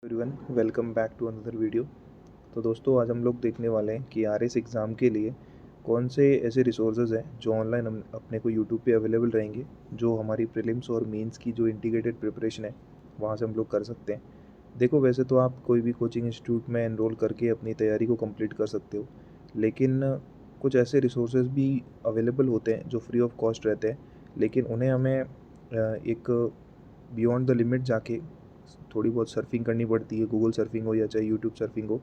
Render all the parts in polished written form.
Everyone, welcome back to another video. तो दोस्तों, आज हम लोग देखने वाले हैं कि आरएस एग्ज़ाम के लिए कौन से ऐसे रिसोर्सेज हैं जो ऑनलाइन हम अपने को यूट्यूब पे अवेलेबल रहेंगे, जो हमारी प्रीलिम्स और मेंस की जो इंटीग्रेटेड प्रिपरेशन है वहाँ से हम लोग कर सकते हैं। देखो, वैसे तो आप कोई भी कोचिंग इंस्टीट्यूट में एनरोल करके अपनी तैयारी को कंप्लीट कर सकते हो, लेकिन कुछ ऐसे रिसोर्सेज भी अवेलेबल होते हैं जो फ्री ऑफ कॉस्ट रहते हैं, लेकिन उन्हें हमें एक बियॉन्ड द लिमिट जाके थोड़ी बहुत सर्फिंग करनी पड़ती है। गूगल सर्फिंग हो या चाहे यूट्यूब सर्फिंग हो,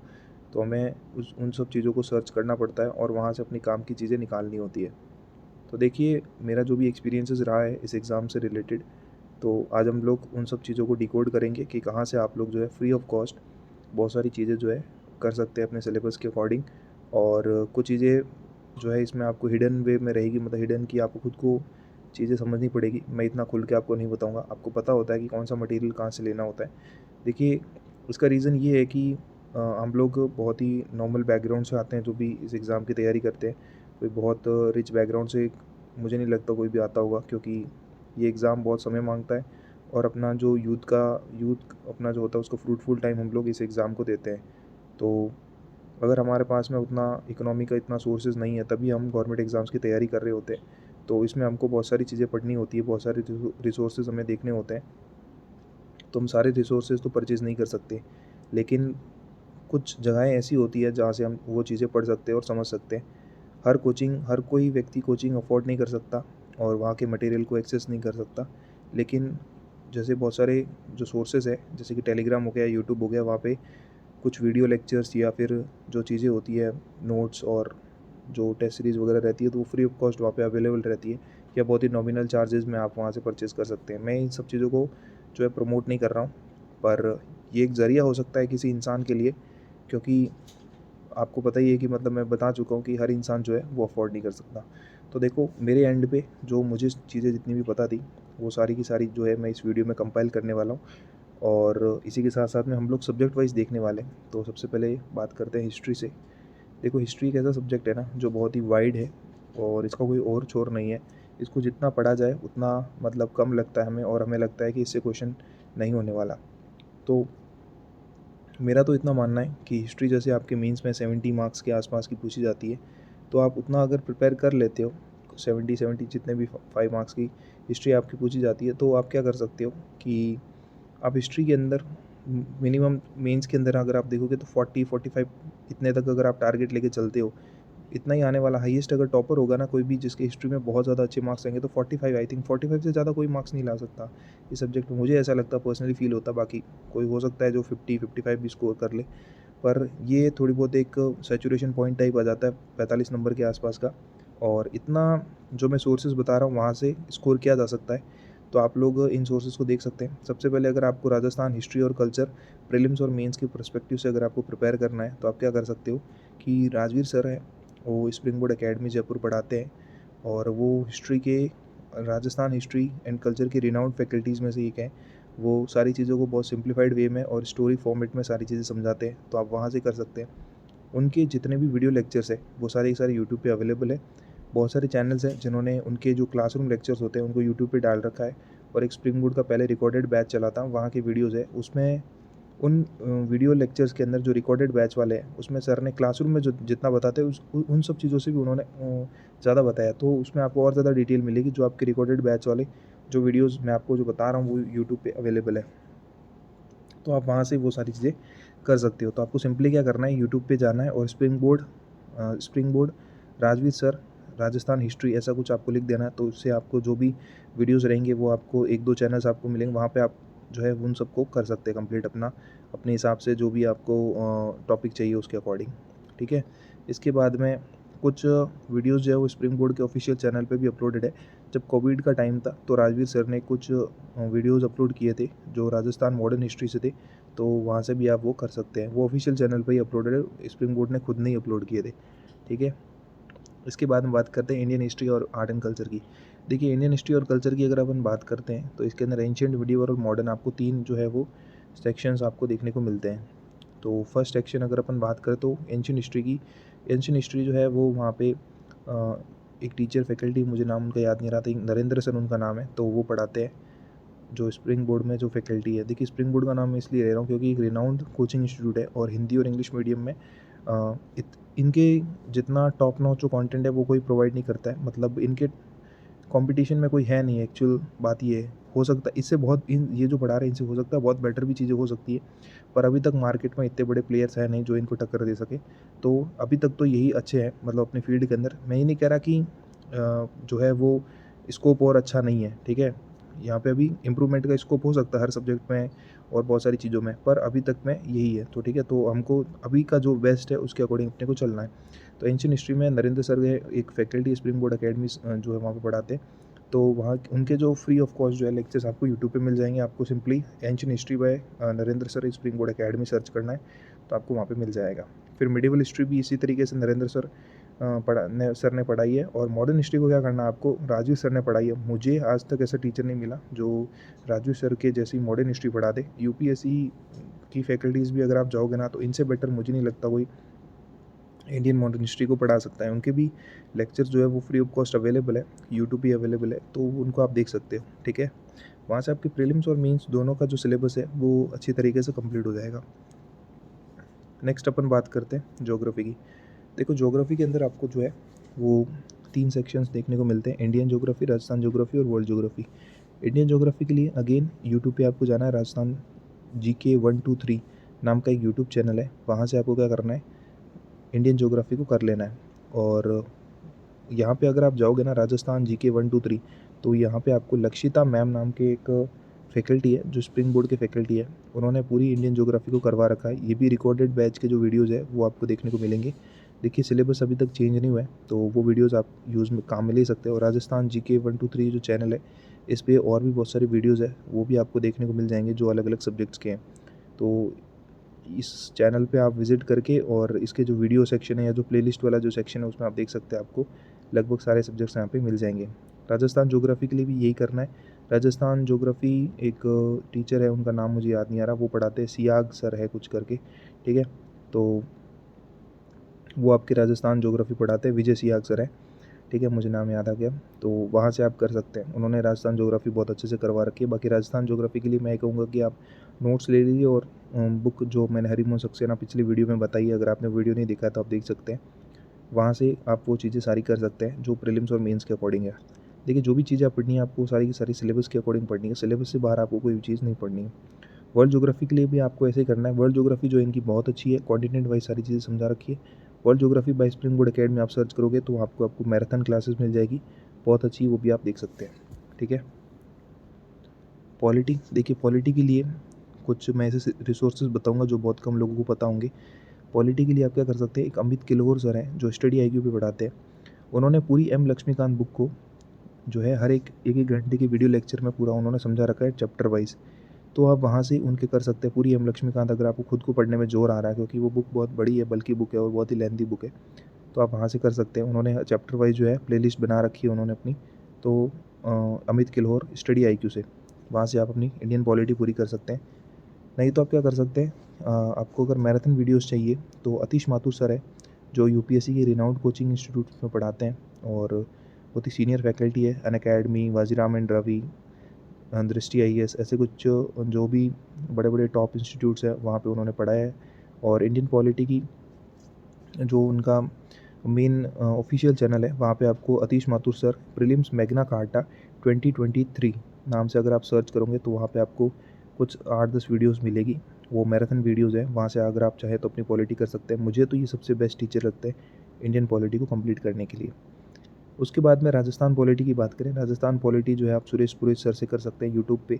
तो हमें उन सब चीज़ों को सर्च करना पड़ता है और वहाँ से अपनी काम की चीज़ें निकालनी होती है। तो देखिए, मेरा जो भी एक्सपीरियंसेस रहा है इस एग्ज़ाम से रिलेटेड, तो आज हम लोग उन सब चीज़ों को डिकोड करेंगे कि कहाँ से आप लोग जो है फ्री ऑफ कॉस्ट बहुत सारी चीज़ें जो है कर सकते हैं अपने सिलेबस के अकॉर्डिंग। और कुछ चीज़ें जो है इसमें आपको हिडन वे में रहेगी, मतलब हिडन की आपको खुद को चीज़ें समझनी पड़ेगी। मैं इतना खुल के आपको नहीं बताऊंगा, आपको पता होता है कि कौन सा मटेरियल कहाँ से लेना होता है। देखिए, इसका रीज़न ये है कि हम लोग बहुत ही नॉर्मल बैकग्राउंड से आते हैं जो भी इस एग्ज़ाम की तैयारी करते हैं। कोई बहुत रिच बैकग्राउंड से मुझे नहीं लगता कोई भी आता होगा, क्योंकि ये एग्ज़ाम बहुत समय मांगता है और अपना जो यूथ अपना जो होता है उसको फ्रूटफुल टाइम हम लोग इस एग्ज़ाम को देते हैं। तो अगर हमारे पास में उतना इकोनॉमी का इतना सोर्सेज़ नहीं है, तभी हम गवर्नमेंट एग्ज़ाम्स की तैयारी कर रहे होते हैं। तो इसमें हमको बहुत सारी चीज़ें पढ़नी होती है, बहुत सारे रिसोर्सेज़ हमें देखने होते हैं। तो हम सारे रिसोर्सेज़ तो परचेज़ नहीं कर सकते, लेकिन कुछ जगहें ऐसी होती है जहाँ से हम वो चीज़ें पढ़ सकते हैं और समझ सकते हैं। हर कोई व्यक्ति कोचिंग अफोर्ड नहीं कर सकता और वहाँ के मटेरियल को एक्सेस नहीं कर सकता, लेकिन जैसे बहुत सारे जो सोर्सेज़ है, जैसे कि टेलीग्राम हो गया, यूट्यूब हो गया, वहाँ पे कुछ वीडियो लेक्चर्स या फिर जो चीज़ें होती है, नोट्स और जो टेस्ट सीरीज़ वगैरह रहती है, तो वो फ्री ऑफ कॉस्ट वहाँ पे अवेलेबल रहती है, या बहुत ही नॉमिनल चार्जेज़ में आप वहाँ से परचेज़ कर सकते हैं। मैं इन सब चीज़ों को जो है प्रमोट नहीं कर रहा हूँ, पर ये एक ज़रिया हो सकता है किसी इंसान के लिए, क्योंकि आपको पता ही है कि मतलब मैं बता चुका हूँ कि हर इंसान जो है वो अफ़ोर्ड नहीं कर सकता। तो देखो, मेरे एंड पे जो मुझे चीज़ें जितनी भी पता थी, वो सारी की सारी जो है मैं इस वीडियो में कंपाइल करने वाला हूँ। और इसी के साथ साथ में हम लोग सब्जेक्ट वाइज़ देखने वाले हैं। तो सबसे पहले बात करते हैं हिस्ट्री से। देखो, हिस्ट्री एक ऐसा सब्जेक्ट है ना जो बहुत ही वाइड है और इसका कोई और छोर नहीं है। इसको जितना पढ़ा जाए उतना मतलब कम लगता है हमें, और हमें लगता है कि इससे क्वेश्चन नहीं होने वाला। तो मेरा तो इतना मानना है कि हिस्ट्री जैसे आपके मेंस में 70 मार्क्स के आसपास की पूछी जाती है, तो आप उतना अगर प्रिपेयर कर लेते हो, 70 जितने भी 5 मार्क्स की हिस्ट्री आपकी पूछी जाती है, तो आप क्या कर सकते हो कि आप हिस्ट्री के अंदर मिनिमम मेंस के अंदर अगर आप देखोगे तो 40-45 इतने तक अगर आप टारगेट लेके चलते हो, इतना ही आने वाला। हाईएस्ट अगर टॉपर होगा ना कोई भी जिसके हिस्ट्री में बहुत ज़्यादा अच्छे मार्क्स आएंगे, तो 45, आई थिंक 45 से ज़्यादा कोई मार्क्स नहीं ला सकता इस सब्जेक्ट में। मुझे ऐसा लगता, पर्सनली फील होता। बाकी कोई हो सकता है जो 50-55 भी स्कोर कर ले, पर ये थोड़ी बहुत एक सैचुरेशन पॉइंट टाइप आ जाता है 45 नंबर के आसपास का। और इतना जो मैं सोर्सेज बता रहा हूँ वहाँ से स्कोर किया जा सकता है। तो आप लोग इन सोर्सेज को देख सकते हैं। सबसे पहले अगर आपको राजस्थान हिस्ट्री और कल्चर प्रीलिम्स और मेंस के पर्सपेक्टिव से अगर आपको प्रिपेयर करना है, तो आप क्या कर सकते हो कि राजवीर सर हैं, वो स्प्रिंग बोर्ड एकेडमी जयपुर पढ़ाते हैं, और वो हिस्ट्री के राजस्थान हिस्ट्री एंड कल्चर की रिनाउंड फैकल्टीज़ में से एक हैं। वो सारी चीज़ों को बहुत सिंप्लीफाइड वे में और स्टोरी फॉर्मेट में सारी चीज़ें समझाते हैं, तो आप वहाँ से कर सकते हैं। उनके जितने भी वीडियो लेक्चर्स हैं वो सारे के सारे यूट्यूब पे अवेलेबल है। बहुत सारे चैनल्स हैं जिन्होंने उनके जो क्लासरूम लेक्चर्स होते हैं उनको यूट्यूब पे डाल रखा है। और एक स्प्रिंग बोर्ड का पहले रिकॉर्डेड बैच चला था, वहाँ की वीडियोज़ है, उसमें उन वीडियो लेक्चर्स के अंदर जो रिकॉर्डेड बैच वाले हैं उसमें सर ने क्लासरूम में जो जितना बताते हैं उन सब चीज़ों से भी उन्होंने ज़्यादा बताया। तो उसमें आपको और ज़्यादा डिटेल मिलेगी। जो आपके रिकॉर्डेड बैच वाले जो वीडियोज़ मैं आपको जो बता रहा हूँ वो यूट्यूब पे अवेलेबल है, तो आप वहाँ से वो सारी चीज़ें कर सकते हो। तो आपको सिंपली क्या करना है, यूट्यूब पे जाना है और spring board Rajveer sir Rajasthan history ऐसा कुछ आपको लिख देना है। तो उससे आपको जो भी वीडियोज़ रहेंगे वो आपको 1-2 चैनल्स आपको मिलेंगे, वहाँ पे आप जो है उन सबको कर सकते हैं कंप्लीट अपने हिसाब से, जो भी आपको टॉपिक चाहिए उसके अकॉर्डिंग। ठीक है? इसके बाद में कुछ वीडियोज़ जो है वो स्प्रिंग बोर्ड के ऑफिशियल चैनल पे भी अपलोडेड है। जब कोविड का टाइम था तो राजवीर सर ने कुछ वीडियोज़ अपलोड किए थे जो राजस्थान मॉडर्न हिस्ट्री से थे, तो वहाँ से भी आप वो कर सकते हैं। वो ऑफिशियल चैनल पे ही अपलोडेड है, स्प्रिंग बोर्ड ने खुद नहीं अपलोड किए थे। ठीक है? इसके बाद हम बात करते हैं इंडियन हिस्ट्री और आर्ट एंड कल्चर की। देखिए, इंडियन हिस्ट्री और कल्चर की अगर अपन बात करते हैं तो इसके अंदर एंशिएंट, मिडीवल और मॉडर्न आपको 3 जो है वो सेक्शंस आपको देखने को मिलते हैं। तो फर्स्ट सेक्शन अगर अपन बात करें तो एंशिएंट हिस्ट्री की। एंशिएंट हिस्ट्री जो है वो वहाँ पे एक टीचर फैकल्टी, मुझे नाम उनका याद नहीं रहा था, नरेंद्र सर उनका नाम है, तो वो पढ़ाते हैं। जो स्प्रिंग बोर्ड में जो फैकल्टी है, देखिए स्प्रिंग बोर्ड का नाम मैं इसलिए ले रहा हूँ क्योंकि एक रिनाउंड कोचिंग इंस्टीट्यूट है और हिंदी और इंग्लिश मीडियम में इनके जितना टॉप नॉच जो कंटेंट है वो कोई प्रोवाइड नहीं करता है। मतलब इनके कंपटीशन में कोई है नहीं। एक्चुअल बात ये है, हो सकता है इससे बहुत इन ये जो पढ़ा रहे हैं इनसे हो सकता है बहुत बेटर भी चीज़ें हो सकती है, पर अभी तक मार्केट में इतने बड़े प्लेयर्स हैं नहीं जो इनको टक्कर दे सके। तो अभी तक तो यही अच्छे हैं, मतलब अपनी फील्ड के अंदर। मैं ये नहीं कह रहा कि जो है वो स्कोप और अच्छा नहीं है, ठीक है। यहाँ पे अभी इम्प्रूवमेंट का स्कोप हो सकता है हर सब्जेक्ट में और बहुत सारी चीज़ों में, पर अभी तक में यही है। तो ठीक है, तो हमको अभी का जो बेस्ट है उसके अकॉर्डिंग अपने को चलना है। तो एंशियंट हिस्ट्री में नरेंद्र सर है, एक फैकल्टी स्प्रिंग बोर्ड अकेडमी जो है वहाँ पे पढ़ाते हैं। तो वहाँ उनके जो फ्री ऑफ कॉस्ट जो है लेक्चर्स आपको यूट्यूब पे मिल जाएंगे। आपको simply ancient history by Narendra sir spring board academy search करना है तो आपको वहाँ पे मिल जाएगा। फिर मिडिवल हिस्ट्री भी इसी तरीके से नरेंद्र सर सर ने पढ़ाई है। और मॉडर्न हिस्ट्री को क्या करना है, आपको राजीव सर ने पढ़ाई है। मुझे आज तक ऐसा टीचर नहीं मिला जो राजीव सर के जैसी मॉडर्न हिस्ट्री पढ़ा दे। यूपीएससी की फैकल्टीज़ भी अगर आप जाओगे ना तो इनसे बेटर मुझे नहीं लगता कोई इंडियन मॉडर्न हिस्ट्री को पढ़ा सकता है। उनके भी लेक्चर्स जो है वो फ्री ऑफ कॉस्ट अवेलेबल है, यूट्यूब भी अवेलेबल है, तो उनको आप देख सकते हो, ठीक है। वहाँ से आपके प्रीलिम्स और मेंस दोनों का जो सिलेबस है वो अच्छी तरीके से कंप्लीट हो जाएगा। नेक्स्ट अपन बात करते हैं ज्योग्राफी की। देखो ज्योग्राफी के अंदर आपको जो है वो 3 सेक्शंस देखने को मिलते हैं, इंडियन ज्योग्राफी, राजस्थान ज्योग्राफी और वर्ल्ड ज्योग्राफी। इंडियन ज्योग्राफी के लिए अगेन यूट्यूब पे आपको जाना है, राजस्थान GK 123 नाम का एक यूट्यूब चैनल है, वहाँ से आपको क्या करना है, इंडियन ज्योग्राफी को कर लेना है। और यहाँ पे अगर आप जाओगे ना राजस्थान GK 123, तो यहाँ पे आपको लक्षिता मैम नाम के एक फैकल्टी है जो स्प्रिंग बोर्ड के फैकल्टी है, उन्होंने पूरी इंडियन ज्योग्राफी को करवा रखा है। ये भी रिकॉर्डेड बैच के जो वीडियोज़ है वो आपको देखने को मिलेंगे। देखिए सिलेबस अभी तक चेंज नहीं हुआ है, तो वो वीडियोज़ आप यूज़ में काम में ले सकते हो। और राजस्थान GK 123 जो चैनल है, इस पर और भी बहुत सारी वीडियोज़ है, वो भी आपको देखने को मिल जाएंगे जो अलग अलग सब्जेक्ट्स के हैं। तो इस चैनल पे आप विज़िट करके और इसके जो वीडियो सेक्शन है या जो प्लेलिस्ट वाला जो सेक्शन है उसमें आप देख सकते हैं, आपको लगभग सारे सब्जेक्ट्स यहाँ पे मिल जाएंगे। राजस्थान ज्योग्राफी के लिए भी यही करना है। राजस्थान ज्योग्राफी एक टीचर है, उनका नाम मुझे याद नहीं आ रहा, वो पढ़ाते हैं, सियाग सर है कुछ करके, ठीक है। तो वो आपके राजस्थान ज्योग्राफी पढ़ाते हैं, विजय सियाग सर है, ठीक है, मुझे नाम याद आ गया। तो वहाँ से आप कर सकते हैं, उन्होंने राजस्थान ज्योग्राफी बहुत अच्छे से करवा रखी है। बाकी राजस्थान ज्योग्राफी के लिए मैं कहूँगा कि आप नोट्स ले लीजिए और बुक जो मैंने हरिमोहन सक्सेना पिछली वीडियो में बताई है, अगर आपने वीडियो नहीं देखा तो आप देख सकते हैं, वहाँ से आप वो चीज़ें सारी कर सकते हैं जो प्रीलिम्स और मेंस के अकॉर्डिंग है। देखिए जो भी चीज़ें आप पढ़नी है आपको सारी की सारी सिलेबस के अकॉर्डिंग पढ़नी है, सिलेबस से बाहर आपको कोई भी चीज़ नहीं पढ़नी है। वर्ल्ड ज्योग्राफी के लिए भी आपको ऐसे ही करना है। वर्ल्ड ज्योग्राफी जो इनकी बहुत अच्छी है, कॉन्टिनेंट वाइज सारी चीज़ें समझा रखी है। World geography bye spring board academy आप सर्च करोगे तो आपको मैराथन क्लासेस मिल जाएगी, बहुत अच्छी, वो भी आप देख सकते हैं, ठीक है। पॉलिटी, देखिए पॉलिटी के लिए कुछ मैं ऐसे रिसोर्सेज बताऊंगा जो बहुत कम लोगों को पता होंगे। पॉलिटी के लिए आप क्या कर सकते हैं, एक अमित किलोर सर हैं जो स्टडी IQ पे पढ़ाते हैं, उन्होंने पूरी M लक्ष्मीकांत बुक को जो है हर एक एक घंटे के वीडियो लेक्चर में पूरा उन्होंने समझा रखा है चैप्टर वाइज। तो आप वहाँ से उनके कर सकते हैं पूरी M लक्ष्मीकांत। अगर आपको खुद को पढ़ने में जोर आ रहा है क्योंकि वो बुक बहुत बड़ी है, बल्कि बुक है और बहुत ही लेंथी बुक है, तो आप वहाँ से कर सकते हैं। उन्होंने चैप्टर वाइज जो है प्लेलिस्ट बना रखी है उन्होंने अपनी। तो अमित किलोर स्टडी IQ से वहाँ से आप अपनी इंडियन पॉलिटी पूरी कर सकते हैं। नहीं तो आप क्या कर सकते हैं, आपको अगर मैराथन वीडियोस चाहिए तो अतीश माथुर सर है जो UPSC के रिनाउंड कोचिंग इंस्टीट्यूट में पढ़ाते हैं और बहुत ही सीनियर फैकल्टी है। अनअकैडमी, वाजीराम एंड रवि, दृष्टि IAS, ऐसे कुछ जो भी बड़े बड़े टॉप इंस्टीट्यूट्स हैं वहाँ पे उन्होंने पढ़ाया है। और इंडियन पॉलिटी की जो उनका मेन ऑफिशियल चैनल है वहाँ पे आपको Atish Mathur sir prelims Magna carta 2023 नाम से अगर आप सर्च करोगे तो वहाँ पे आपको कुछ 8-10 वीडियोस मिलेगी, वो मैराथन वीडियोस हैं। वहाँ से अगर आप चाहे तो अपनी पॉलिटी कर सकते हैं। मुझे तो ये सबसे बेस्ट टीचर लगता है इंडियन पॉलिटी को कंप्लीट करने के लिए। उसके बाद में राजस्थान पॉलिटी की बात करें, राजस्थान पॉलिटी जो है आप सुरेश पुरोहित सर से कर सकते हैं यूट्यूब पे।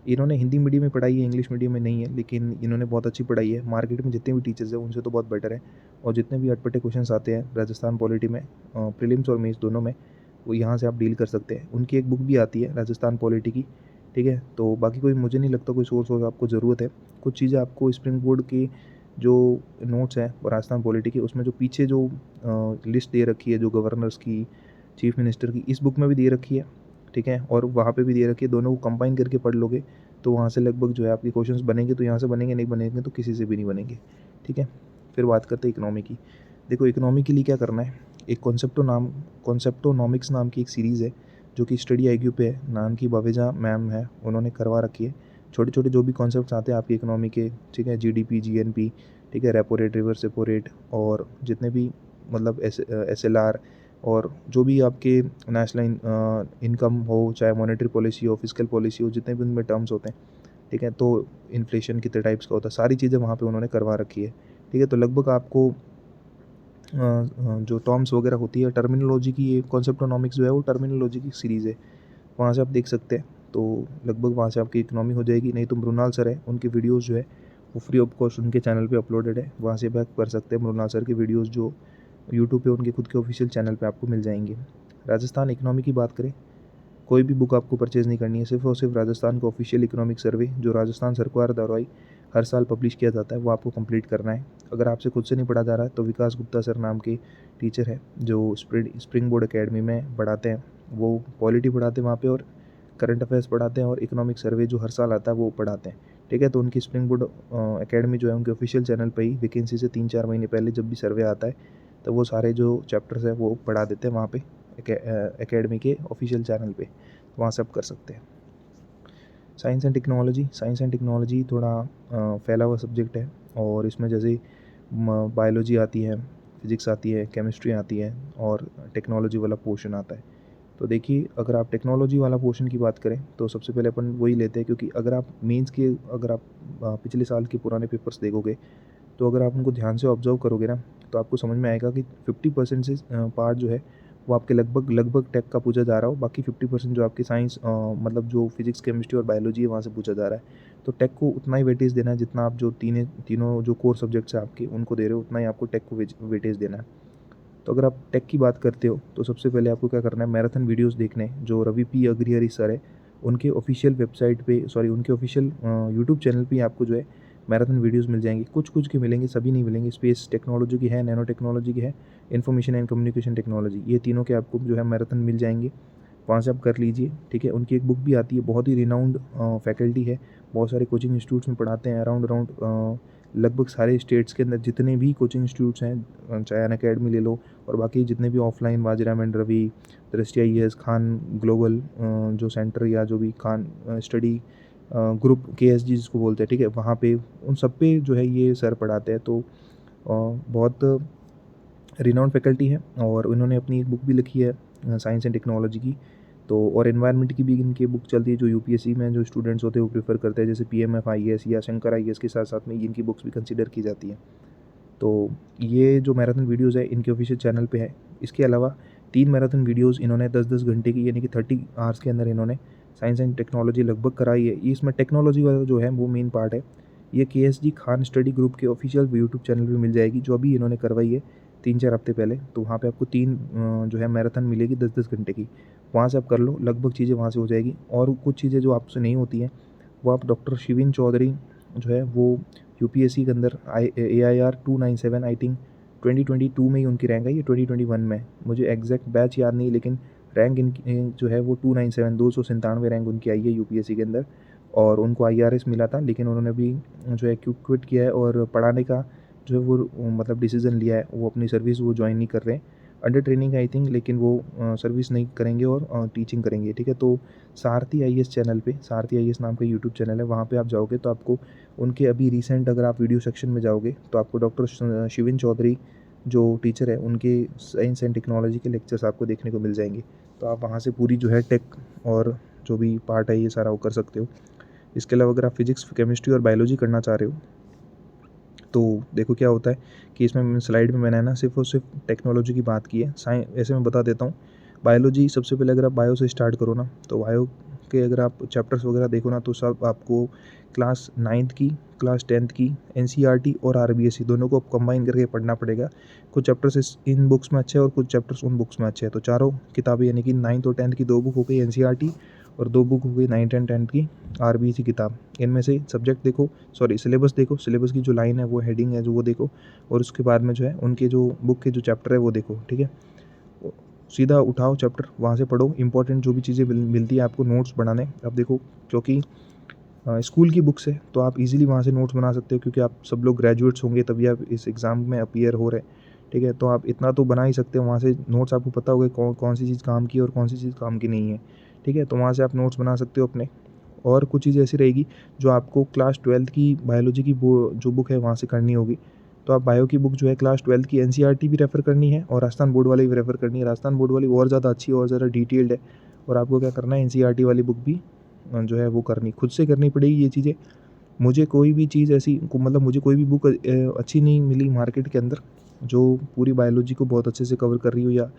इन्होंने हिंदी मीडियम में पढ़ाई है, इंग्लिश मीडियम में नहीं है, लेकिन इन्होंने बहुत अच्छी पढ़ाई है। मार्केट में जितने भी टीचर्स हैं उनसे तो बहुत बेटर है। और जितने भी अटपटे क्वेश्चंस आते हैं राजस्थान पॉलिटी में, प्रीलिम्स और मेंस दोनों में, वो यहाँ से आप डील कर सकते हैं। उनकी एक बुक भी आती है राजस्थान पॉलिटी की, ठीक है। तो बाकी कोई मुझे नहीं लगता कोई सोर्स आपको ज़रूरत है। कुछ चीज़ें आपको स्प्रिंग बोर्ड की जो नोट्स हैं राजस्थान पॉलिटी के, उसमें जो पीछे जो लिस्ट दे रखी है जो गवर्नर्स की, चीफ मिनिस्टर की, इस बुक में भी दे रखी है, ठीक है, और वहाँ पे भी दे रखी है। दोनों को कंबाइन करके पढ़ लोगे तो वहाँ से लगभग जो है आपके क्वेश्चंस बनेंगे, तो यहाँ से बनेंगे, नहीं बनेंगे तो किसी से भी नहीं बनेंगे, ठीक है। फिर बात करते हैं इकोनॉमी की। देखो इकोनॉमी के लिए क्या करना है, एक कॉन्सेप्टोनॉमिक्स नाम की एक सीरीज़ है जो कि स्टडी IQ पे है, नाम की बवेजा मैम है, उन्होंने करवा रखी है। छोटे छोटे जो भी कॉन्सेप्ट्स आते हैं आपकी इकोनॉमी के, ठीक है, GDP GNP, ठीक है, repo rate, reverse repo rate, और जितने भी मतलब SLR, और जो भी आपके नेशनल इनकम हो, चाहे मॉनेटरी पॉलिसी हो, फिजिकल पॉलिसी हो, जितने भी उनमें टर्म्स होते हैं, ठीक है, तो इन्फ्लेशन कितने टाइप्स का होता है, सारी चीज़ें वहाँ पे उन्होंने करवा रखी है, ठीक है। तो लगभग आपको जो टर्म्स वगैरह होती है, टर्मिनोलॉजी की, ये कॉन्सेप्टोनॉमिक्स जो है वो टर्मिनोलॉजी की सीरीज़ है, वहाँ से आप देख सकते हैं। तो लगभग वहाँ से आपकी इकोनॉमी हो जाएगी। नहीं तो मृणाल सर है, उनकी वीडियोज़ जो है वो फ्री ऑफ कॉस्ट उनके चैनल पे अपलोडेड है, वहाँ से बैक कर सकते हैं। मृणाल सर की वीडियोज़ जो यूट्यूब पे उनके खुद के ऑफिशियल चैनल पे आपको मिल जाएंगी। राजस्थान इकोनॉमी की बात करें, कोई भी बुक आपको परचेज़ नहीं करनी है, सिर्फ और सिर्फ राजस्थान का ऑफिशियल इकोनॉमिक सर्वे जो राजस्थान सरकार द्वारा हर साल पब्लिश किया जाता है, वो आपको कंप्लीट करना है। अगर आपसे खुद से नहीं पढ़ा जा रहा है तो विकास गुप्ता सर नाम के टीचर है जो स्प्रिंग बोर्ड एकेडमी में पढ़ाते हैं, वो पॉलिटी पढ़ाते हैं वहाँ पे, और करंट अफेयर्स पढ़ाते हैं, और इकोनॉमिक सर्वे जो हर साल आता है वो पढ़ाते हैं, ठीक है। तो उनकी स्प्रिंग बोर्ड एकेडमी जो है उनके ऑफिशियल चैनल पर ही वैकेंसी से 3-4 महीने पहले जब भी सर्वे आता है तो वो सारे जो चैप्टर्स हैं वो पढ़ा देते हैं वहाँ पे एकेडमी के ऑफिशियल चैनल पे, वहाँ से आप कर सकते हैं। साइंस एंड टेक्नोलॉजी थोड़ा फैला हुआ सब्जेक्ट है, और इसमें जैसे बायोलॉजी आती है, फिजिक्स आती है, केमिस्ट्री आती है, और टेक्नोलॉजी वाला पोर्शन आता है। तो देखिए, अगर आप टेक्नोलॉजी वाला पोर्शन की बात करें तो सबसे पहले अपन वही लेते हैं, क्योंकि अगर आप मेंस के, अगर आप पिछले साल के पुराने पेपर्स देखोगे तो अगर आप उनको ध्यान से ऑब्जर्व करोगे ना, तो आपको समझ में आएगा कि 50% से पार्ट जो है वो आपके लगभग टेक का पूछा जा रहा हो, बाकी 50% जो आपकी साइंस मतलब जो फिजिक्स केमिस्ट्री और बायोलॉजी है वहाँ से पूछा जा रहा है। तो टेक को उतना ही वेटेज देना है जितना आप जो तीनों जो कोर सब्जेक्ट्स हैं आपके उनको दे रहे हो, उतना ही आपको टेक को वेटेज देना है। तो अगर आप टेक की बात करते हो तो सबसे पहले आपको क्या करना है, मैराथन वीडियोस देखने हैं जो रवि पी अग्रहरि सर है, उनके ऑफिशियल वेबसाइट पे, सॉरी उनके ऑफिशियल यूट्यूब चैनल पे आपको जो है मैराथन वीडियोस मिल जाएंगी। कुछ कुछ के मिलेंगे, सभी नहीं मिलेंगे। स्पेस टेक्नोलॉजी की है, नैनो टेक्नोलॉजी की है, इन्फॉर्मेशन एंड कम्युनिकेशन टेक्नोलॉजी, ये तीनों के आपको जो है मैराथन मिल जाएंगे, वहाँ से आप कर लीजिए, ठीक है। उनकी एक बुक भी आती है, बहुत ही रिनाउंड फैकल्टी है, बहुत सारे कोचिंग इंस्टीट्यूट्स में पढ़ाते हैं, अराउंड लगभग सारे स्टेट्स के अंदर जितने भी कोचिंग इंस्टीट्यूट्स हैं, चाहे अन अकेडमी ले लो, और बाकी जितने भी ऑफलाइन, वाजिराम एंड रवि, दृष्टि IAS, खान ग्लोबल जो सेंटर, या जो भी खान स्टडी ग्रुप KSG जिसको बोलते हैं, ठीक है, वहाँ पे उन सब पे जो है ये सर पढ़ाते हैं। तो बहुत रिनाउंड फैकल्टी है, और उन्होंने अपनी एक बुक भी लिखी है साइंस एंड टेक्नोलॉजी की। तो और एनवायरनमेंट की भी इनकी बुक चलती है, जो UPSC में जो स्टूडेंट्स होते हैं वो प्रेफर करते हैं, जैसे PMF IAS या शंकर IAS के साथ साथ में इनकी बुक्स भी कंसिडर की जाती हैं। तो ये जो मैराथन वीडियोज़ है इनके ऑफिशियल चैनल पे है। इसके अलावा 3 मैराथन वीडियोज़ इन्होंने 10-10 घंटे की, यानी कि 30 आवर्स के अंदर इन्होंने साइंस एंड टेक्नोलॉजी लगभग कराई है। इसमें टेक्नोलॉजी वाला जो है वो मेन पार्ट है, ये KSG खान स्टडी ग्रुप के ऑफिशियल यूट्यूब चैनल पे मिल जाएगी, जो अभी इन्होंने करवाई है 3-4 हफ्ते पहले। तो वहाँ पे आपको 3 जो है मैराथन मिलेगी 10-10 घंटे की, वहाँ से आप कर लो, लगभग चीज़ें वहाँ से हो जाएगी। और कुछ चीज़ें जो आपसे नहीं होती हैं वो आप डॉक्टर शिविन चौधरी जो है वो UPSC के अंदर AIR 297 आई थिंक 2022 में ही उनकी रैंक आई है, 2021 में मुझे एग्जैक्ट बैच याद नहीं, लेकिन रैंक इनकी जो है वो 297 297 रैंक उनकी आई है UPSC के अंदर। और उनको IRS मिला था, लेकिन उन्होंने भी जो है क्विट किया है, और पढ़ाने का जो है वो मतलब डिसीज़न लिया है, वो अपनी सर्विस वो ज्वाइन नहीं कर रहे हैं, अंडर ट्रेनिंग आई थिंक, लेकिन वो सर्विस नहीं करेंगे और टीचिंग करेंगे, ठीक है। तो सारथी IAS चैनल पे, सारथी IAS नाम का यूट्यूब चैनल है, वहाँ पे आप जाओगे तो आपको उनके अभी रिसेंट, अगर आप वीडियो सेक्शन में जाओगे तो आपको डॉक्टर शिविन चौधरी जो टीचर है उनके साइंस एंड टेक्नोलॉजी के लेक्चर्स आपको देखने को मिल जाएंगे। तो आप वहाँ से पूरी जो है टेक और जो भी पार्ट है ये सारा वो कर सकते हो। इसके अलावा अगर आप फिजिक्स, केमिस्ट्री और बायोलॉजी करना चाह रहे हो तो देखो क्या होता है कि इसमें स्लाइड में मैंने ना सिर्फ और सिर्फ टेक्नोलॉजी की बात की है। ऐसे मैं बता देता हूँ, बायोलॉजी सबसे पहले अगर आप बायो से स्टार्ट करो ना, तो बायो के अगर आप चैप्टर्स वगैरह देखो ना, तो सब आपको क्लास 9th की, क्लास 10th की, NCERT और RBSE दोनों को कंबाइन करके पढ़ना पड़ेगा। कुछ चैप्टर्स इन बुक्स में अच्छे हैं और कुछ चैप्टर्स उन बुक्स में अच्छे हैं। तो चारों किताबें, यानी कि 9th और 10th की 2 बुक हो गई NCERT, और 2 बुक हो गई 9th एंड 10th की RBSE किताब। इनमें से सब्जेक्ट देखो, सॉरी सिलेबस देखो, सिलेबस की जो लाइन है वो हेडिंग है जो वो देखो, और उसके बाद में जो है उनके जो बुक के जो चैप्टर है वो देखो, ठीक है। सीधा उठाओ चैप्टर, वहाँ से पढ़ो, इंपॉर्टेंट जो भी चीज़ें मिलती है आपको नोट्स बनाने। अब देखो, क्योंकि स्कूल की बुक्स है तो आप इजीली वहाँ से नोट्स बना सकते हो, क्योंकि आप सब लोग ग्रेजुएट्स होंगे तभी आप इस एग्ज़ाम में अपीयर हो रहे हैं, ठीक है। तो आप इतना तो बना ही सकते हो, वहाँ से नोट्स आपको पता होगा कौन सी चीज़ काम की है और कौन सी चीज़ काम की नहीं है, ठीक है। तो वहाँ से आप नोट्स बना सकते हो अपने। और कुछ चीज़ ऐसी रहेगी जो आपको क्लास 12th की बायोलॉजी की जो बुक है वहाँ से करनी होगी। तो आप बायो की बुक जो है क्लास 12th की एनसीईआरटी भी रेफ़र करनी है और राजस्थान बोर्ड वाली भी रेफ़र करनी है। राजस्थान बोर्ड वाली और ज़्यादा अच्छी और ज़्यादा डिटेल्ड है, और आपको क्या करना है, एनसीईआरटी वाली बुक भी जो है वो खुद से करनी पड़ेगी ये चीज़ें। मुझे कोई भी चीज़ ऐसी मतलब मुझे कोई भी बुक अच्छी नहीं मिली मार्केट के अंदर जो पूरी बायोलॉजी को बहुत अच्छे से कवर कर रही हो, या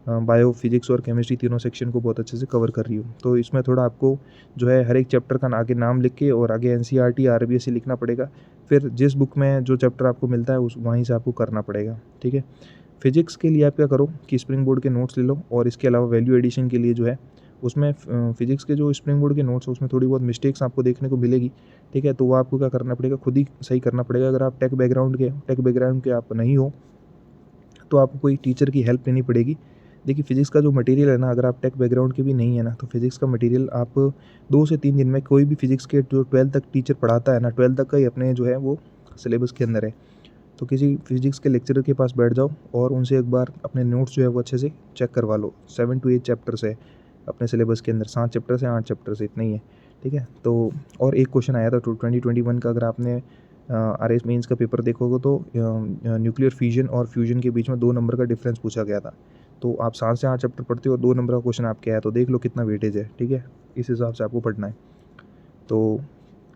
बायो, फिजिक्स और केमिस्ट्री तीनों सेक्शन को बहुत अच्छे से कवर कर रही हो। तो इसमें थोड़ा आपको जो है हर एक चैप्टर का आगे नाम लिख के और आगे एनसीईआरटी, आरबीएससी लिखना पड़ेगा। फिर जिस बुक में जो चैप्टर आपको मिलता है उस वहीं से आपको करना पड़ेगा, ठीक है। फिजिक्स के लिए आप क्या करो कि स्प्रिंग बोर्ड के नोट्स ले लो, और इसके अलावा वैल्यू एडिशन के लिए जो है उसमें फिजिक्स के जो स्प्रिंग बोर्ड के नोट्स हैं उसमें थोड़ी बहुत मिस्टेक्स आपको देखने को मिलेगी, ठीक है। तो वो आपको क्या करना पड़ेगा, खुद ही सही करना पड़ेगा। अगर आप टेक बैकग्राउंड के आप नहीं हो तो आपको कोई टीचर की हेल्प लेनी पड़ेगी। देखिए फिजिक्स का जो मटेरियल है ना, अगर आप टेक बैकग्राउंड के भी नहीं है ना, तो फिजिक्स का मटेरियल आप 2 से 3 दिन में कोई भी फिजिक्स के जो 12th तक टीचर पढ़ाता है ना, 12th तक का ही अपने जो है वो सिलेबस के अंदर है। तो किसी फिजिक्स के लेक्चरर के पास बैठ जाओ और उनसे एक बार अपने नोट्स जो है वो अच्छे से चेक करवा लो। 7 to 8 चैप्टर्स है अपने सिलेबस के अंदर, 7 चैप्टर से 8 चैप्टर से, इतना ही है, ठीक है। तो और एक क्वेश्चन आया था 2021 का, अगर आपने आरएस मेंस का पेपर देखोगे तो न्यूक्लियर फ्यूजन और फ्यूजन के बीच में 2 नंबर का डिफरेंस पूछा गया था। तो आप 7 से 8 चैप्टर पढ़ते हो और 2 नंबर का क्वेश्चन आपके आया, तो देख लो कितना वेटेज है, ठीक है। इस हिसाब से आपको पढ़ना है। तो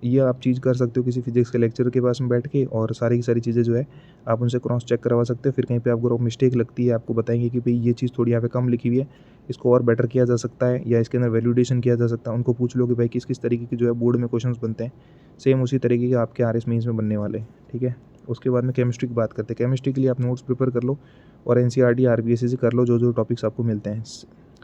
ये आप चीज़ कर सकते हो किसी फिजिक्स के लेक्चरर के पास में बैठ के, और सारी की सारी चीज़ें जो है आप उनसे क्रॉस चेक करवा सकते हो। फिर कहीं पे आपको मिस्टेक लगती है, आपको बताएंगे कि भाई ये चीज़ थोड़ी यहाँ पे कम लिखी हुई है, इसको और बेटर किया जा सकता है, या इसके अंदर वैल्यूडेशन किया जा सकता है। उनको पूछ लो कि भाई किस किस तरीके की जो है बोर्ड में क्वेश्चंस बनते हैं, सेम उसी तरीके के आपके आरएस मेंस में बनने वाले, ठीक है। उसके बाद में केमिस्ट्री की बात करते हैं। केमिस्ट्री के लिए आप नोट्स प्रिपेयर कर लो और एनसीईआरटी, आरबीएससी से कर लो जो जो टॉपिक्स आपको मिलते हैं,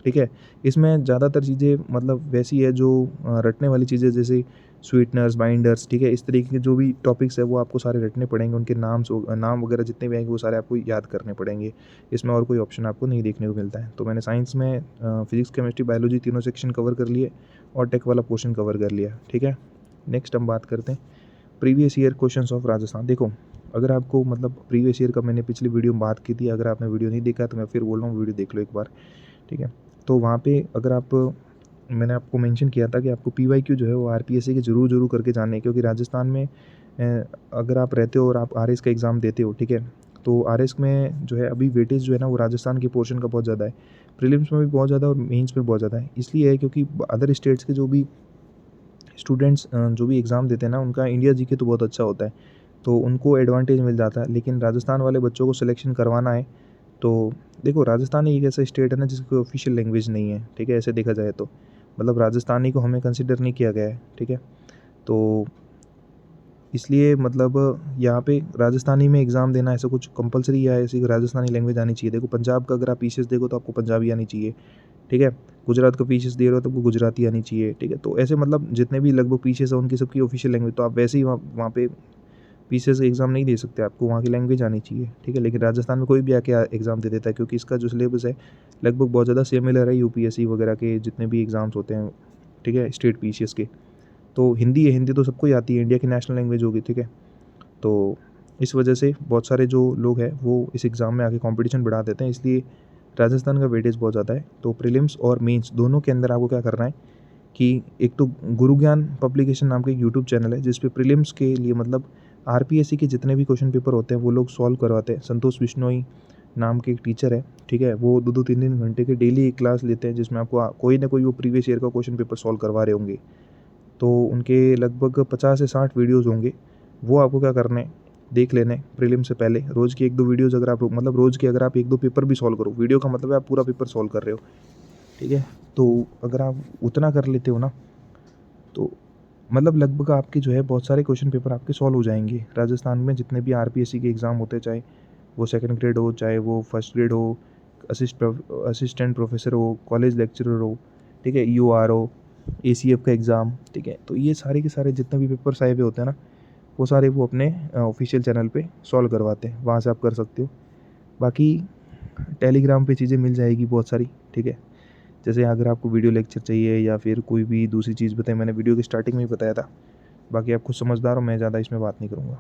ठीक है। इसमें ज़्यादातर चीज़ें मतलब वैसी है जो रटने वाली चीज़ें, जैसे स्वीटनर्स, बाइंडर्स, ठीक है। इस तरीके के जो भी टॉपिक्स है वो आपको सारे रटने पड़ेंगे, उनके नाम वगैरह जितने भी आएंगे वो सारे आपको याद करने पड़ेंगे। इसमें और कोई ऑप्शन आपको नहीं देखने को मिलता है। तो मैंने साइंस में फिजिक्स, केमिस्ट्री, बायोलॉजी तीनों सेक्शन कवर कर लिए और टेक वाला पोर्शन कवर कर लिया, ठीक है। नेक्स्ट हम बात करते हैं previous year questions of Rajasthan. देखो अगर आपको मतलब प्रीवियस ईयर का मैंने पिछली वीडियो में बात की थी, अगर आपने वीडियो नहीं देखा तो मैं फिर बोल रहा हूँ वीडियो देख लो एक बार, ठीक है। तो वहाँ पे अगर मैंने आपको मेंशन किया था कि आपको पीवाईक्यू जो है वो आरपीएससी के जरूर करके जाने हैं, क्योंकि राजस्थान में अगर आप रहते हो और आप आरएस का एग्ज़ाम देते हो, ठीक है, तो आरएस में जो है अभी वेटेज जो है ना वो राजस्थान के पोर्शन का बहुत ज़्यादा है। प्रीलिम्स में भी बहुत ज़्यादा और मेंस में बहुत ज़्यादा है। इसलिए है क्योंकि अदर स्टेट्स के जो भी स्टूडेंट्स जो भी एग्ज़ाम देते हैं ना, उनका इंडिया जीके तो बहुत अच्छा होता है, तो उनको एडवांटेज मिल जाता है। लेकिन राजस्थान वाले बच्चों को सिलेक्शन करवाना है, तो देखो राजस्थान एक ऐसा स्टेट है ना जिसकी कोई ऑफिशियल लैंग्वेज नहीं है, ठीक है। ऐसे देखा जाए तो मतलब राजस्थानी को हमें कंसिडर नहीं किया गया है, ठीक है। तो इसलिए मतलब यहाँ पे राजस्थानी में एग्ज़ाम देना ऐसा कुछ कंपलसरी या ऐसी राजस्थानी लैंग्वेज आनी चाहिए। देखो पंजाब का अगर आप पीसीएस देखो तो आपको पंजाबी आनी चाहिए, ठीक है। गुजरात का पीसीएस दे रहे हो तो आपको गुजराती आनी चाहिए, ठीक है। तो ऐसे मतलब जितने भी लगभग पीसीएस है उनकी सबकी ऑफिशियल लैंग्वेज, तो आप वैसे ही वहाँ पे पीसीएस एग्ज़ाम नहीं दे सकते, आपको वहाँ की लैंग्वेज आनी चाहिए, ठीक है। लेकिन राजस्थान में कोई भी आके एग्ज़ाम दे देता है, क्योंकि इसका जो सिलेबस है लगभग बहुत ज़्यादा सिमिलर है यूपीएससी वगैरह के जितने भी एग्ज़ाम्स होते हैं, ठीक है, स्टेट पीसीएस के। तो हिंदी है, हिंदी तो सबको ही आती है, इंडिया की नेशनल लैंग्वेज होगी, ठीक है। तो इस वजह से बहुत सारे जो लोग हैं वो इस एग्ज़ाम में आके कंपटीशन बढ़ा देते हैं, इसलिए राजस्थान का वेटेज बहुत ज़्यादा है। तो प्रीलिम्स और मेंस दोनों के अंदर आपको क्या करना है कि एक तो गुरु ज्ञान पब्लिकेशन नाम का एक यूट्यूब चैनल है जिस पे प्रीलिम्स के लिए मतलब आरपीएससी के जितने भी क्वेश्चन पेपर होते हैं वो लोग सॉल्व करवाते हैं। संतोष बिश्नोई नाम के एक टीचर है, ठीक है, वो 2-3 घंटे के डेली एक क्लास लेते हैं जिसमें आपको कोई ना कोई वो प्रीवियस ईयर का क्वेश्चन पेपर सॉल्व करवा रहे होंगे। तो उनके लगभग 50 से 60 वीडियोज़ होंगे, वो आपको क्या करना है देख लेने प्रीलिम से पहले। रोज़ की 1-2 वीडियोज़ अगर आप मतलब रोज़ के अगर आप 1-2 पेपर भी सॉल्व करो, वीडियो का मतलब है आप पूरा पेपर सॉल्व कर रहे हो, ठीक है। तो अगर आप उतना कर लेते हो ना, तो मतलब लगभग आपके जो है बहुत सारे क्वेश्चन पेपर आपके सॉल्व हो जाएंगे। राजस्थान में जितने भी आरपीएससी के एग्ज़ाम होते हैं, चाहे वो सेकंड ग्रेड हो, चाहे वो फर्स्ट ग्रेड हो, असिस्टेंट प्रोफेसर हो, कॉलेज लेक्चरर हो, ठीक है, ईओआर हो, एसीएफ का एग्ज़ाम, ठीक है। तो ये सारे के सारे जितने भी पेपर्स आए हुए होते हैं ना, वो सारे वो अपने ऑफिशियल चैनल पे सॉल्व करवाते हैं, वहाँ से आप कर सकते हो। बाकी टेलीग्राम पे चीज़ें मिल जाएगी बहुत सारी, ठीक है। जैसे अगर आपको वीडियो लेक्चर चाहिए या फिर कोई भी दूसरी चीज़ बताए, मैंने वीडियो की स्टार्टिंग में ही बताया था। बाकी आप खुद समझदार हो, मैं ज़्यादा इसमें बात नहीं करूँगा।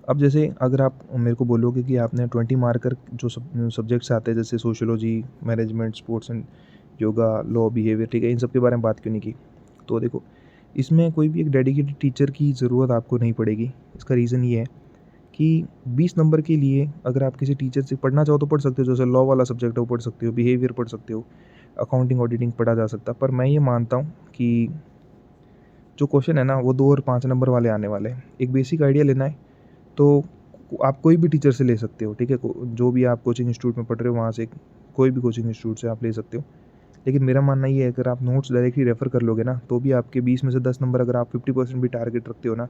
अब जैसे अगर आप मेरे को बोलोगे कि आपने 20 मार्कर जो सब्जेक्ट्स आते हैं जैसे sociology, management, sports and yoga, law, behaviour, ठीक है, इन सब के बारे में बात क्यों नहीं की? तो देखो, इसमें कोई भी एक डेडिकेटेड टीचर की ज़रूरत आपको नहीं पड़ेगी। इसका रीज़न ये है कि 20 नंबर के लिए अगर आप किसी टीचर से पढ़ना चाहो तो पढ़ सकते हो, जैसे लॉ वाला सब्जेक्ट है वो पढ़ सकते हो, बिहेवियर पढ़ सकते हो, अकाउंटिंग ऑडिटिंग पढ़ा जा सकता है। पर मैं ये मानता हूँ कि जो क्वेश्चन है ना वो 2 और 5 नंबर वाले आने वाले हैं। एक बेसिक आइडिया लेना है तो आप कोई भी टीचर से ले सकते हो, ठीक है? जो भी आप कोचिंग इंस्टीट्यूट में पढ़ रहे हो वहाँ से, कोई भी कोचिंग इंस्टीट्यूट से आप ले सकते हो। लेकिन मेरा मानना ये है अगर आप नोट्स डायरेक्टली रेफ़र कर लोगे ना तो भी आपके 20 में से 10 नंबर अगर आप 50% भी टारगेट रखते हो ना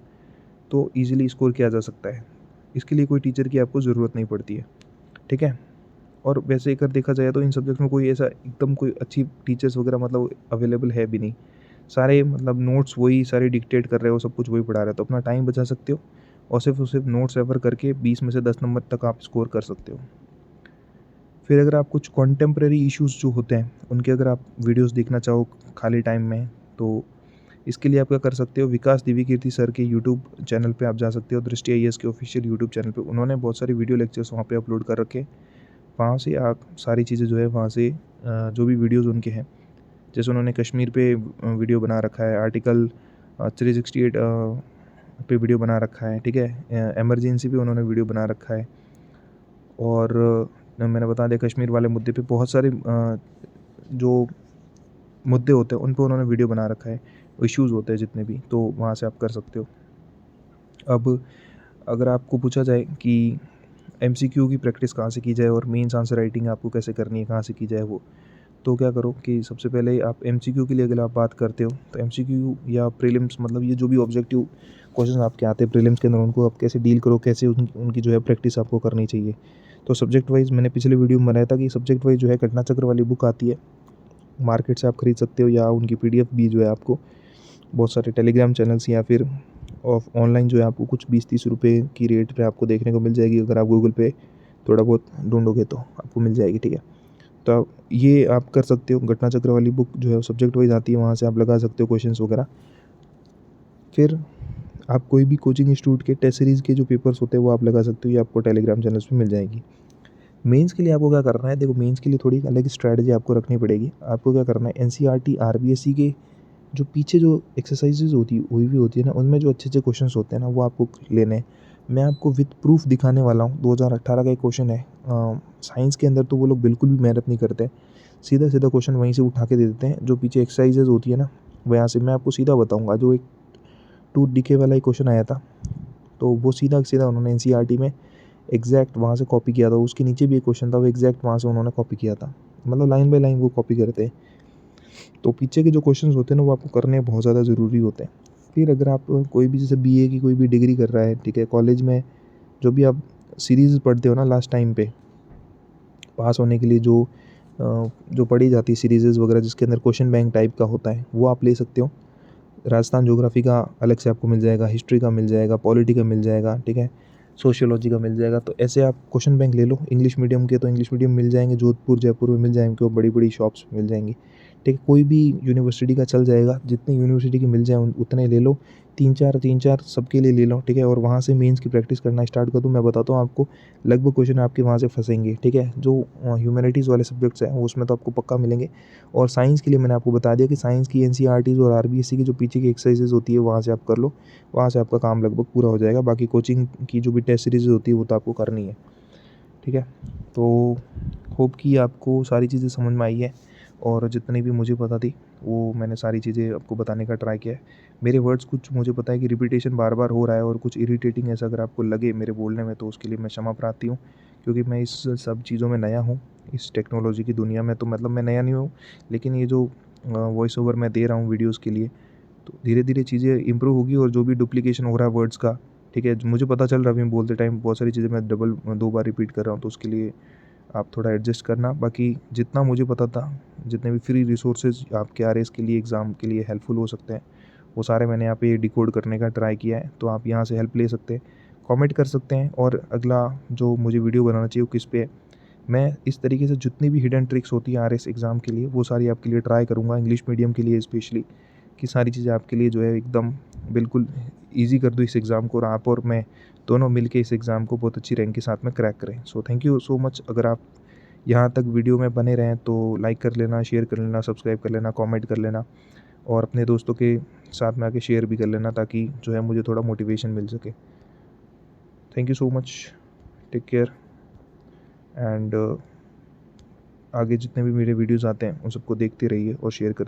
तो ईज़िली स्कोर किया जा सकता है। इसके लिए कोई टीचर की आपको ज़रूरत नहीं पड़ती है, ठीक है? और वैसे अगर देखा जाए तो इन सब्जेक्ट्स में कोई ऐसा एकदम कोई अच्छी टीचर्स वगैरह मतलब अवेलेबल है भी नहीं। सारे मतलब नोट्स वही सारे डिक्टेट कर रहे हो, सब कुछ वही पढ़ा रहे हो, तो अपना टाइम बचा सकते हो और सिर्फ नोट्स रेफ़र करके 20 में से 10 नंबर तक आप स्कोर कर सकते हो। फिर अगर आप कुछ कॉन्टेम्परेरी इश्यूज़ जो होते हैं, उनके अगर आप वीडियोज़ देखना चाहो खाली टाइम में, तो इसके लिए आप क्या कर सकते हो, विकास दिव्यकीर्ति सर के यूट्यूब चैनल पे आप जा सकते हो, दृष्टि आईएएस के ऑफिशियल यूट्यूब चैनल पे। उन्होंने बहुत सारी वीडियो लेक्चर्स वहाँ पे अपलोड कर रखे हैं। वहाँ से आप सारी चीज़ें जो है वहाँ से जो भी वीडियोज़ उनके हैं, जैसे उन्होंने कश्मीर पे वीडियो बना रखा है, आर्टिकल 368 पे वीडियो बना रखा है, ठीक है? इमरजेंसी पे उन्होंने वीडियो बना रखा है और मैंने बता दिया कश्मीर वाले मुद्दे पे बहुत सारे जो मुद्दे होते हैं उन पे उन्होंने वीडियो बना रखा है, इश्यूज़ होते हैं जितने भी, तो वहाँ से आप कर सकते हो। अब अगर आपको पूछा जाए कि एमसीक्यू की प्रैक्टिस कहाँ से की जाए और मेंस आंसर राइटिंग आपको कैसे करनी है, कहाँ से की जाए वो, तो क्या करो कि सबसे पहले आप एमसीक्यू के लिए अगर आप बात करते हो तो एमसीक्यू या प्रीलिम्स मतलब ये जो भी ऑब्जेक्टिव क्वेश्चन आपके आते हैं प्रीलिम्स के अंदर, उनको आप कैसे डील करो, कैसे उनकी जो है प्रैक्टिस आपको करनी चाहिए। तो सब्जेक्ट वाइज मैंने पिछले वीडियो में बनाया था कि सब्जेक्ट वाइज जो है घटना चक्र वाली बुक आती है, मार्केट से आप खरीद सकते हो या उनकी पीडीएफ भी जो है आपको बहुत सारे टेलीग्राम चैनल्स या फिर ऑनलाइन जो है आपको कुछ 20-30 रुपये की रेट पे आपको देखने को मिल जाएगी। अगर आप गूगल पे थोड़ा बहुत ढूंढोगे तो आपको मिल जाएगी, ठीक है? तो आप ये आप कर सकते हो, घटना चक्र वाली बुक जो है सब्जेक्ट वाइज आती है, वहाँ से आप लगा सकते हो क्वेश्चंस वगैरह। फिर आप कोई भी कोचिंग इंस्टीट्यूट के टेस्ट सीरीज़ के जो पेपर्स होते हैं वो आप लगा सकते हो, ये आपको टेलीग्राम चैनल्स पे मिल जाएगी। मेंस के लिए आपको क्या करना है, देखो मेंस के लिए थोड़ी अलग स्ट्रैटेजी आपको रखनी पड़ेगी। आपको क्या करना है, एनसीईआरटी आरबीएसई के जो पीछे जो एक्सरसाइजेज होती हुई भी होती है ना, उनमें जो अच्छे अच्छे क्वेश्चंस होते हैं ना वो आपको लेने हैं। मैं आपको विद प्रूफ दिखाने वाला हूँ। 2018 का एक क्वेश्चन है साइंस के अंदर, तो वो लोग बिल्कुल भी मेहनत नहीं करते, सीधा सीधा क्वेश्चन वहीं से उठा के दे देते हैं। जो पीछे एक्सरसाइजेज होती है ना वहाँ से मैं आपको सीधा बताऊँगा। जो एक 2 DK वाला एक क्वेश्चन आया था तो वो सीधा सीधा उन्होंने एनसीईआरटी में एग्जैक्ट वहाँ से कॉपी किया था। उसके नीचे भी एक क्वेश्चन था, वो एग्जैक्ट वहाँ से उन्होंने कॉपी किया था, मतलब लाइन बाय लाइन वो कॉपी करते हैं। तो पीछे के जो क्वेश्चंस होते हैं ना वो आपको करने बहुत ज़्यादा ज़रूरी होते हैं। फिर अगर आप कोई भी जैसे बीए की कोई भी डिग्री कर रहा है, ठीक है, कॉलेज में जो भी आप सीरीज़ पढ़ते हो ना लास्ट टाइम पे पास होने के लिए जो पढ़ी जाती है सीरीज़ वगैरह जिसके अंदर क्वेश्चन बैंक टाइप का होता है, वो आप ले सकते हो। राजस्थान ज्योग्राफी का अलग से आपको मिल जाएगा, हिस्ट्री का मिल जाएगा, पॉलिटी का मिल जाएगा, ठीक है, सोशियोलॉजी का मिल जाएगा। तो ऐसे आप क्वेश्चन बैंक ले लो। इंग्लिश मीडियम के तो इंग्लिश मीडियम मिल जाएंगे, जोधपुर जयपुर में मिल जाएंगे, बड़ी बड़ी शॉप्स मिल जाएंगी, ठीक है। कोई भी यूनिवर्सिटी का चल जाएगा, जितने यूनिवर्सिटी के मिल जाए उतने ले लो, तीन चार सबके लिए ले लो, ठीक है। और वहाँ से मेंस की प्रैक्टिस करना स्टार्ट कर दो। मैं बताता हूँ आपको लगभग क्वेश्चन आपके वहाँ से फंसेंगे, ठीक है। जो ह्यूमैनिटीज़ वाले सब्जेक्ट्स हैं उसमें तो आपको पक्का मिलेंगे। और साइंस के लिए मैंने आपको बता दिया कि साइंस की एनसीईआरटीज़ और आरबीएसई की जो पीछे की एक्सरसाइजेज होती है वहाँ से आप कर लो, वहाँ से आपका काम लगभग पूरा हो जाएगा। बाकी कोचिंग की जो भी टेस्ट सीरीज़ होती है वो तो आपको करनी है, ठीक है। तो होप कि आपको सारी चीज़ें समझ में आई है और जितनी भी मुझे पता थी वो मैंने सारी चीज़ें आपको बताने का ट्राई किया है। मेरे वर्ड्स कुछ मुझे पता है कि रिपीटेशन बार बार हो रहा है और कुछ इरिटेटिंग ऐसा अगर आपको लगे मेरे बोलने में तो उसके लिए मैं क्षमा प्रार्थी हूँ, क्योंकि मैं इस सब चीज़ों में नया हूँ। इस टेक्नोलॉजी की दुनिया में तो मतलब मैं नया नहीं हूँ, लेकिन ये जो वॉइस ओवर मैं दे रहा हूँ वीडियोज़ के लिए, तो धीरे धीरे चीज़ें इम्प्रूव होगी। और जो भी डुप्लीकेशन हो रहा है वर्ड्स का, ठीक है, मुझे पता चल रहा है अभी बोलते टाइम बहुत सारी चीज़ें मैं डबल 2 बार रिपीट कर रहा हूँ, तो उसके लिए आप थोड़ा एडजस्ट करना। बाकी जितना मुझे पता था, जितने भी फ्री रिसोर्सेज आपके आरएस के लिए एग्ज़ाम के लिए हेल्पफुल हो सकते हैं, वो सारे मैंने यहाँ पे डिकोड करने का ट्राई किया है। तो आप यहाँ से हेल्प ले सकते हैं, कमेंट कर सकते हैं। और अगला जो मुझे वीडियो बनाना चाहिए वो किस पे है, मैं इस तरीके से जितनी भी हिडन ट्रिक्स होती हैं आरएस एग्ज़ाम के लिए वो सारी आपके लिए ट्राई करूँगा, इंग्लिश मीडियम के लिए स्पेशली, कि सारी चीज़ें आपके लिए जो है एकदम बिल्कुल ईज़ी कर दूँ इस एग्ज़ाम को और आप और मैं दोनों मिल के इस एग्ज़ाम को बहुत अच्छी रैंक के साथ में क्रैक करें। So thank you so much. अगर आप यहाँ तक वीडियो में बने रहें तो लाइक कर लेना, शेयर कर लेना, सब्सक्राइब कर लेना, कमेंट कर लेना और अपने दोस्तों के साथ में आके शेयर भी कर लेना ताकि जो है मुझे थोड़ा मोटिवेशन मिल सके। Thank you so much, take care and आगे जितने भी मेरे वीडियोज़ आते हैं उन सबको देखते रहिए और शेयर कर